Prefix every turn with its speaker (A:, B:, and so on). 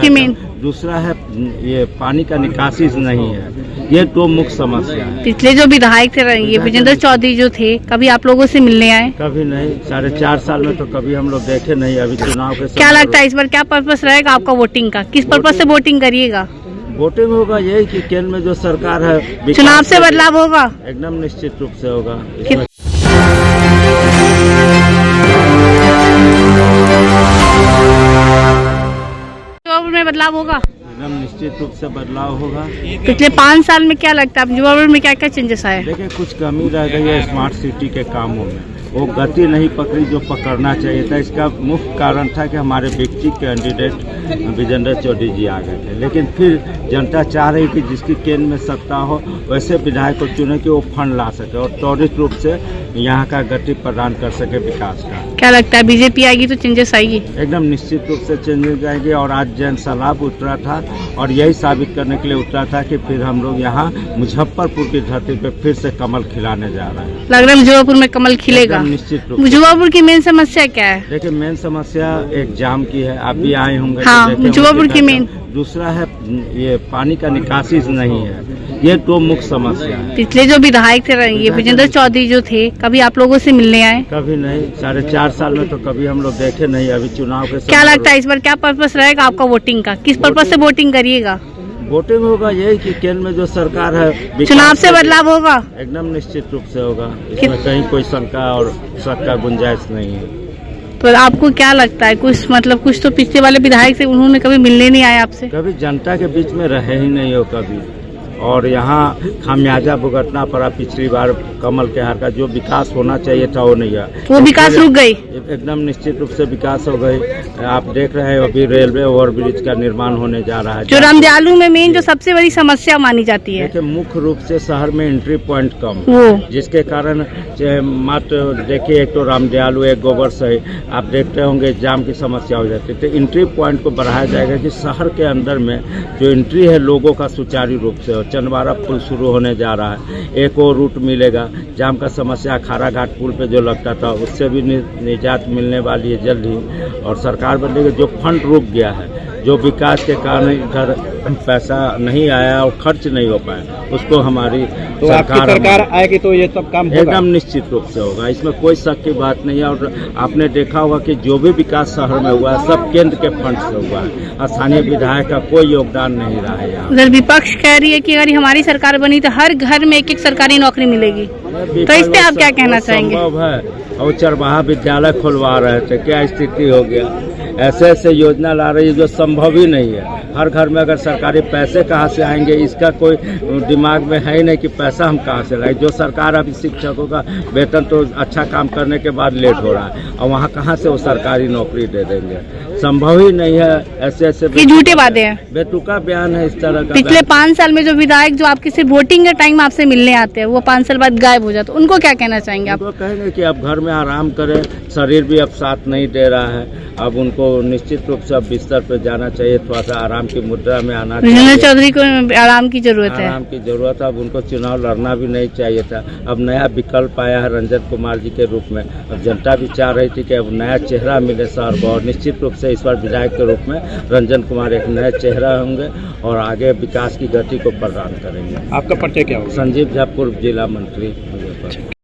A: की मेन,
B: दूसरा है ये पानी का निकासी नहीं है। ये दो मुख्य समस्या है।
A: पिछले जो विधायक थे ये विजेंद्र चौधरी जो थे, कभी आप लोगों से मिलने आए?
B: कभी नहीं, 4.5 साल में तो कभी हम लोग देखे नहीं। अभी चुनाव के
A: क्या लगता है इस बार क्या पर्पस रहेगा आपका वोटिंग का? किस पर्पस से वोटिंग करिएगा?
B: वोटिंग होगा यही कि केंद्र में जो सरकार है,
A: चुनाव से बदलाव होगा?
B: एकदम निश्चित रूप से होगा।
A: में बदलाव होगा?
B: एकदम निश्चित रूप से बदलाव होगा।
A: पिछले 5 साल में क्या लगता है युवा वर्ग में क्या क्या चेंजेस आए?
B: देखिए, कुछ कमी रह गई है स्मार्ट सिटी के कामों में। वो गति नहीं पकड़ी जो पकड़ना चाहिए था। इसका मुख्य कारण था कि हमारे व्यक्ति कैंडिडेट विजेंद्र चौधरी जी आ गए थे, लेकिन फिर जनता चाह रही कि जिसकी केंद्र में सत्ता हो वैसे विधायक को चुने कि वो फंड ला सके और त्वरित रूप से यहाँ का गति प्रदान कर सके विकास का।
A: क्या लगता है बीजेपी आएगी तो चेंजेस आएगी?
B: एकदम निश्चित रूप से चेंजेस आएंगे। और आज जन सैलाब उतरा था और यही साबित करने के लिए उतरा था कि फिर हम लोग यहाँ मुजफ्फरपुर की धरती पे फिर से कमल खिलाने जा रहे हैं।
A: लग रहा है मुजफ्फरपुर में कमल खिलेगा?
B: निश्चित रूप।
A: मुजफ्फरपुर की मेन समस्या क्या है?
B: देखिए, मेन समस्या एक जाम की है। आप भी आए होंगे।
A: हाँ, मुजफ्फरपुर की मेन।
B: दूसरा है ये पानी का निकासी नहीं है। ये दो मुख्य समस्या है।
A: पिछले जो विधायक थे ये विजेंद्र चौधरी जो थे, कभी आप लोगों से मिलने आए?
B: कभी नहीं, 4.5 साल में तो कभी हम लोग देखे नहीं। अभी चुनाव के
A: क्या लगता है इस बार क्या पर्पस रहेगा आपका वोटिंग का? किस पर्पस से वोटिंग करिएगा?
B: वोटिंग होगा यही कि केंद्र में जो सरकार है,
A: चुनाव से बदलाव होगा?
B: एकदम निश्चित रूप से होगा। इसमें कहीं कोई शंका और शक का गुंजाइश नहीं है।
A: तो आपको क्या लगता है कुछ तो पिछले वाले विधायक से उन्होंने कभी मिलने नहीं आए आपसे?
B: कभी जनता के बीच में रहे ही नहीं हो कभी। और यहाँ खामियाजा भुगतना पड़ा पिछली बार कमल के हार का। जो विकास होना चाहिए था वो नहीं है।
A: वो विकास रुक गई?
B: एकदम निश्चित रूप से विकास हो गई। आप देख रहे हैं अभी रेलवे ओवरब्रिज का निर्माण होने जा रहा है।
A: जो रामदयालु में मेन जो सबसे बड़ी समस्या मानी जाती है,
B: देखिए, मुख्य रूप से शहर में एंट्री पॉइंट कम, जिसके कारण मात्र देखिए, एक तो रामदयालु एक गोबर से आप देखते होंगे जाम की समस्या हो जाती है। तो एंट्री पॉइंट को बढ़ाया जाएगा कि शहर के अंदर में जो एंट्री है लोगों का सुचारू रूप से हो। चंदवारा पुल शुरू होने जा रहा है, एक और रूट मिलेगा। जाम का समस्या खारा घाट पुल पे जो लगता था उससे भी निजात मिलने वाली है जल्द ही। और सरकार बदलेगी। जो फंड रुक गया है, जो विकास के कारण इधर पैसा नहीं आया और खर्च नहीं हो पाया, उसको हमारी
C: तो सरकार आएगी तो ये सब काम होगा?
B: एकदम निश्चित रूप से होगा। इसमें कोई शक की बात नहीं है। और आपने देखा होगा कि जो भी विकास शहर में हुआ है सब केंद्र के फंड से हुआ है। स्थानीय विधायक का कोई योगदान नहीं रहा है यहाँ।
A: उधर विपक्ष कह रही है कि अगर हमारी सरकार बनी तो हर घर में एक सरकारी नौकरी मिलेगी, तो इस पे आप क्या कहना चाहेंगे?
B: संभव है। और चरवाहा विद्यालय खुलवा रहे थे, क्या स्थिति हो गया। ऐसे ऐसे योजना ला रही है जो संभव ही नहीं है। हर घर में अगर सरकारी पैसे कहाँ से आएंगे, इसका कोई दिमाग में है ही नहीं कि पैसा हम कहाँ से लाएं। जो सरकार अभी शिक्षकों का वेतन तो अच्छा काम करने के बाद लेट हो रहा है, और वहाँ कहाँ से वो सरकारी नौकरी दे देंगे? संभव ही नहीं है। ऐसे ऐसे
A: झूठे वादे हैं,
B: बेतुका बयान है इस तरह का।
A: पिछले 5 साल में जो विधायक जो आपके सिर्फ वोटिंग के टाइम आपसे मिलने आते हैं वो 5 साल बाद गायब हो जाते, उनको क्या कहना चाहेंगे आप?
B: उनको कहेंगे कि अब घर में आराम करें। शरीर भी अब साथ नहीं दे रहा है। अब उनको निश्चित रूप से अब बिस्तर पर जाना चाहिए। थोड़ा सा आराम की मुद्रा में आना चाहिए।
A: विजेंद्र चौधरी को आराम की जरूरत है।
B: आराम की जरूरत है। अब उनको चुनाव लड़ना भी नहीं चाहिए था। अब नया विकल्प आया है रंजन कुमार जी के रूप में। अब जनता भी चाह रही थी कि अब नया चेहरा मिले शहर को। और निश्चित रूप से इस बार विधायक के रूप में रंजन कुमार एक नए चेहरा होंगे और आगे विकास की गति को प्रदान करेंगे।
C: आपका परिचय क्या होगा?
B: संजीव झा, पूर्व जिला मंत्री मुजफ्फरपुर।